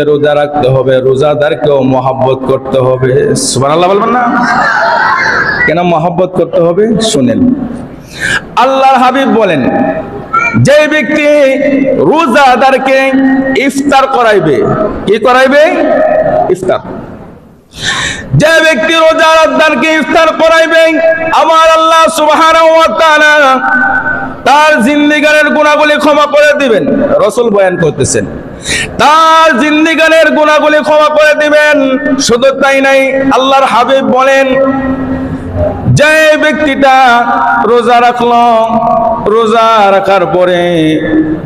রোজা রাখতে হবে, রোজাদারকেও মহব্বত করতে হবে। সুবহানাল্লাহ বলবেন না? কেন মহব্বত করতে হবে শুনেন। আল্লাহর হাবিব বলেন, যে ব্যক্তি রোজাদারকে ইফতার করাইবে, কি করাইবে? ইফতার। যে ব্যক্তি রোজাদারকে ইফতার করাইবে, আমার আল্লাহ সুবহানাহু ওয়া তাআলা তার জিন্দেগানের গুনাহগুলি ক্ষমা করে দিবেন। রাসূল বয়ান করতেছেন, তার জিন্দেগানের গুনাহগুলি ক্ষমা করে দিবেন। শুধু তাই নাই, আল্লাহর হাবিব বলেন, যে ব্যক্তিটা রোজা রাখলো, রোজা রাখার পরে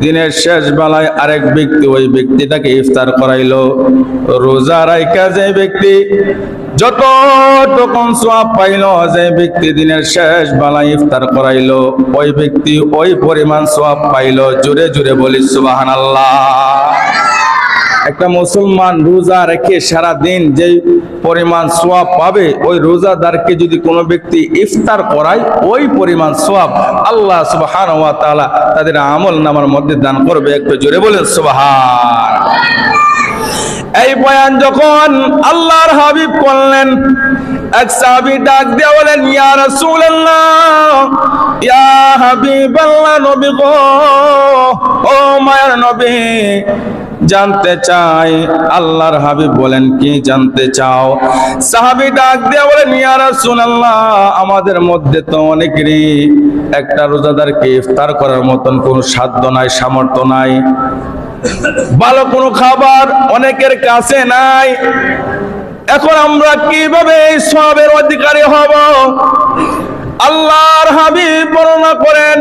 দিনের শেষ বেলায় আরেক ব্যক্তি ওই ব্যক্তিটাকে ইফতার করাইলো, রোজা রাখা যে ব্যক্তি যতটুকু সওয়াব পাইলো, যে ব্যক্তি দিনের শেষ বেলায় ইফতার করাইলো, ওই ব্যক্তি ওই পরিমাণ সওয়াব পাইলো। জোরে জোরে বলি সুবহানাল্লাহ। একটা মুসলমান রোজা রেখে সারা দিন যে পরিমাণ সওয়াব পাবে, ওই রোজাদারকে যদি কোনো ব্যক্তি ইফতার করায়, ওই পরিমাণ সওয়াব আল্লাহ সুবহানাহু ওয়া তাআলা তাদের আমল নামার মধ্যে দান করবে। একটু জোরে বলেন সুবহান। এই বয়ান যখন আল্লাহর হাবিব করলেন, এক সাহাবী ডাক দিয়ে বলেন, ইয়া রাসূলুল্লাহ, ইয়া হাবিবাল্লাহ, নবী গো, ও মায়ার নবী, জানতে চাই। আল্লাহর হাবিব বলেন, কি জানতে চাও? সাহাবী ডাক দিয়ে বলেন, ইয়া রাসূলুল্লাহ, আমাদের মধ্যে তো অনেকেরই একটা রোজাদারকে ইফতার করার মতন কোনো সাধ্য নাই, সামর্থ্য নাই, ভালো কোনো খাবার অনেকের কাছে নাই। এখন আমরা কিভাবে এই সওয়াবের অধিকারী হব? আল্লাহর হাবিব বর্ণনা করেন,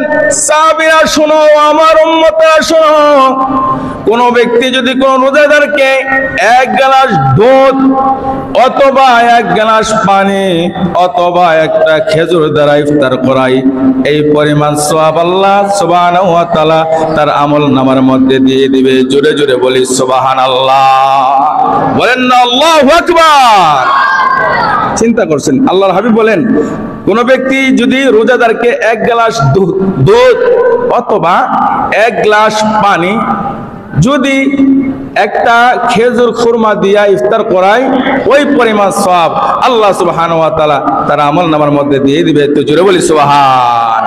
সাহাবীরা শোনো, আমার উম্মতরা শোনো, কোন ব্যক্তি যদি কোন রোজাদারকে এক গ্লাস দুধ অথবা এক গ্লাস পানি অথবা একটা খেজুর দ্বারা ইফতার করায়, এই পরিমাণ সওয়াব আল্লাহ সুবহানাহু ওয়া তাআলা তার আমল নামার মধ্যে দিয়ে দিবে। জোরে জোরে বলি সুবহানাল্লাহ। বলেন না আল্লাহু আকবার। চিন্তা করছেন, আল্লাহর হাবিব বলেন, কোন ব্যক্তি যদি রোজাদারকে এক গ্লাস দুধ অথবা এক গ্লাস পানি যদি একটা খেজুর খুরমা দিয়া ইফতার করায়, ওই পরিমাণ সওয়াব আল্লাহ সুবহানাহু ওয়া তাআলা তার আমল নামার মধ্যে দিয়ে দিবে। তো জোরে বলি সুবহান।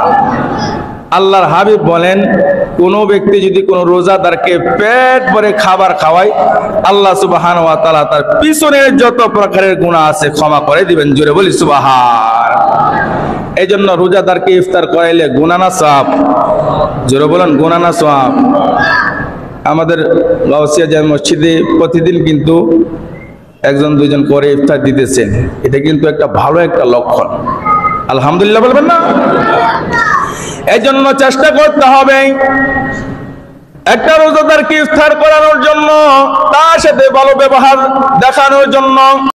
আল্লাহর হাবিব বলেন, কোন ব্যক্তি যদি কোন রোজাদারকে পেট ভরে খাবার খাওয়ায়, আল্লাহ সুবহানাহু ওয়া তাআলা তার পিছনের যত প্রকারের গুনাহ আছে ক্ষমা করে দিবেন। জোরে বলি সুবহান। এই জন্য রোজাদারকে ইফতার করাইলে গুনাহ না সওয়াব? জোরে বলেন, গুনাহ না সওয়াব? আমাদের গাউসিয়া জামে মসজিদে প্রতিদিন কিন্তু একজন দুইজন করে ইফতার দিতেছেন। এটা কিন্তু একটা ভালো একটা লক্ষণ। আলহামদুলিল্লাহ বলবেন না? এই জন্য চেষ্টা করতে হবে একটা রোজাদারকে ইফতার করানোর জন্য, তার সাথে ভালো ব্যবহার দেখানোর জন্য।